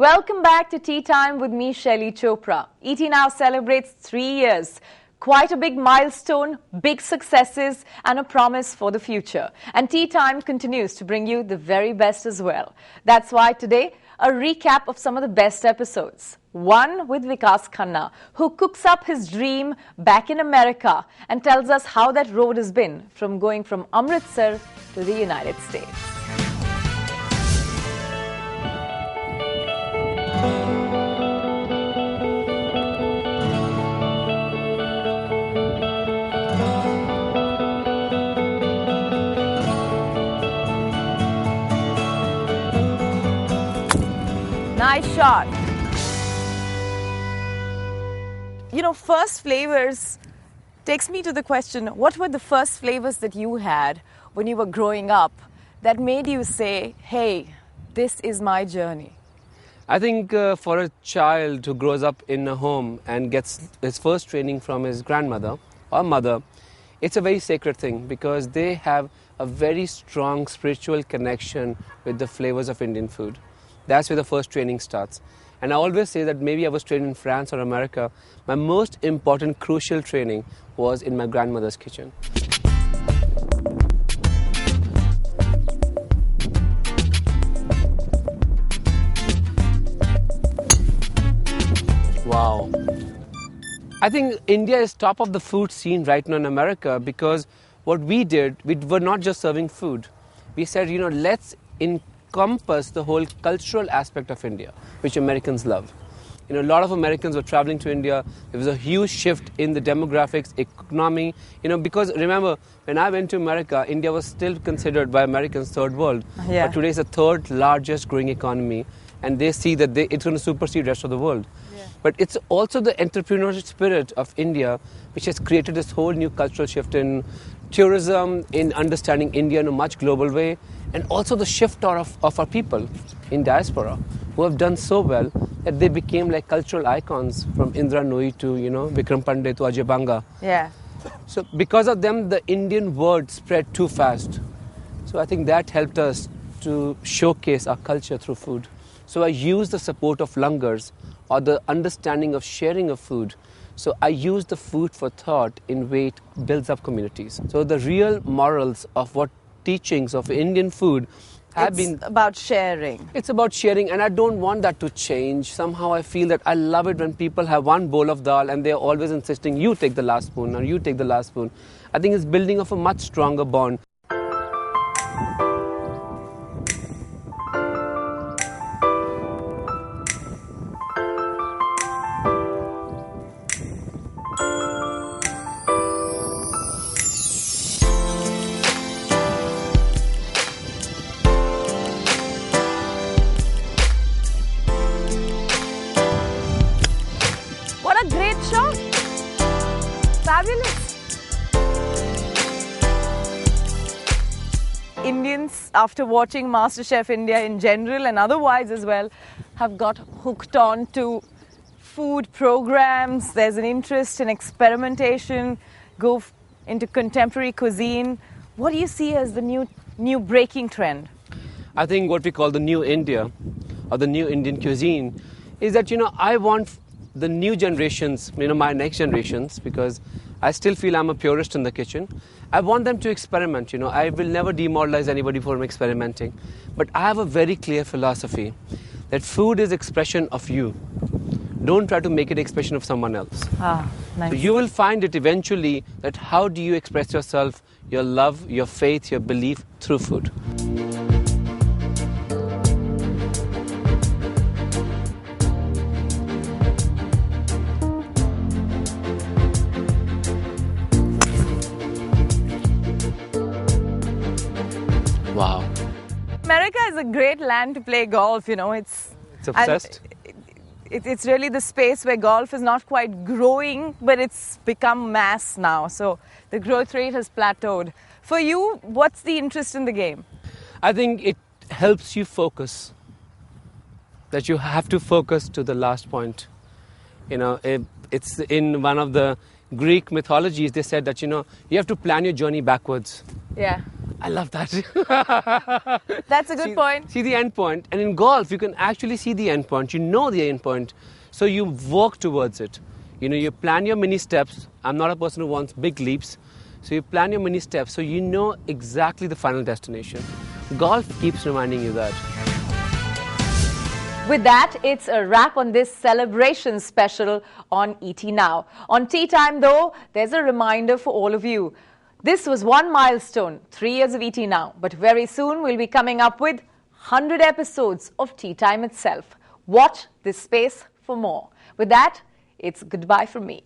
Welcome back to Tea Time with me, Shaili Chopra. ETNOW celebrates 3 years. Quite a big milestone, big successes, and a promise for the future. And Tea Time continues to bring you the very best as well. That's why today, a recap of some of the best episodes. One with Vikas Khanna, who cooks up his dream back in America and tells us how that road has been from going from Amritsar to the United States. Nice shot. You know, first flavors takes me to the question, what were the first flavors that you had when you were growing up that made you say, hey, this is my journey? I think for a child who grows up in a home and gets his first training from his grandmother or mother, it's a very sacred thing because they have a very strong spiritual connection with the flavors of Indian food. That's where the first training starts. And I always say that maybe I was trained in France or America. My most important, crucial training was in my grandmother's kitchen. Wow. I think India is top of the food scene right now in America because what we did, we were not just serving food. We said, you know, let's encompass the whole cultural aspect of India, which Americans love. You know, a lot of Americans were traveling to India. There was a huge shift in the demographics, economy, you know, because remember, when I went to America, India was still considered by Americans third world. Yeah. But today it's the third largest growing economy, and they see that it's going to supersede the rest of the world. Yeah. But it's also the entrepreneurial spirit of India which has created this whole new cultural shift in tourism, in understanding India in a much global way, and also the shift of our people in diaspora who have done so well that they became like cultural icons from Indra Nooyi to, you know, Vikram Pandit to Ajay Banga. Yeah. So because of them, the Indian word spread too fast. So I think that helped us to showcase our culture through food. So I use the support of langars or the understanding of sharing of food. So I use the food for thought in way it builds up communities. So the real morals of what teachings of Indian food have been... It's about sharing. It's about sharing, and I don't want that to change. Somehow I feel that I love it when people have one bowl of dal and they're always insisting, you take the last spoon or you take the last spoon. I think it's building of a much stronger bond. What a great shot. Fabulous. Indians, after watching MasterChef India in general and otherwise as well, have got hooked on to food programs. There's an interest in experimentation, go into contemporary cuisine. What do you see as the new breaking trend? I think what we call the new India or the new Indian cuisine is that, you know, I want the new generations, you know, my next generations, because I still feel I'm a purist in the kitchen. I want them to experiment, you know. I will never demoralize anybody for experimenting. But I have a very clear philosophy that food is expression of you. Don't try to make it expression of someone else. Ah, nice. So you will find it eventually that how do you express yourself, your love, your faith, your belief through food. Wow. America is a great land to play golf, you know. It's obsessed. It's really the space where golf is not quite growing, but it's become mass now. So the growth rate has plateaued. For you, what's the interest in the game? I think it helps you focus. That you have to focus to the last point. You know, it's in one of the Greek mythologies, they said that, you know, you have to plan your journey backwards. Yeah. I love that. That's a good point. See the end point. And in golf, you can actually see the end point. You know the end point. So you work towards it. You plan your mini steps. I'm not a person who wants big leaps. So you plan your mini steps so you know exactly the final destination. Golf keeps reminding you that. With that, it's a wrap on this celebration special on ET Now. On Tea Time, though, there's a reminder for all of you. This was one milestone, 3 years of ET Now. But very soon, we'll be coming up with 100 episodes of Tea Time itself. Watch this space for more. With that, it's goodbye from me.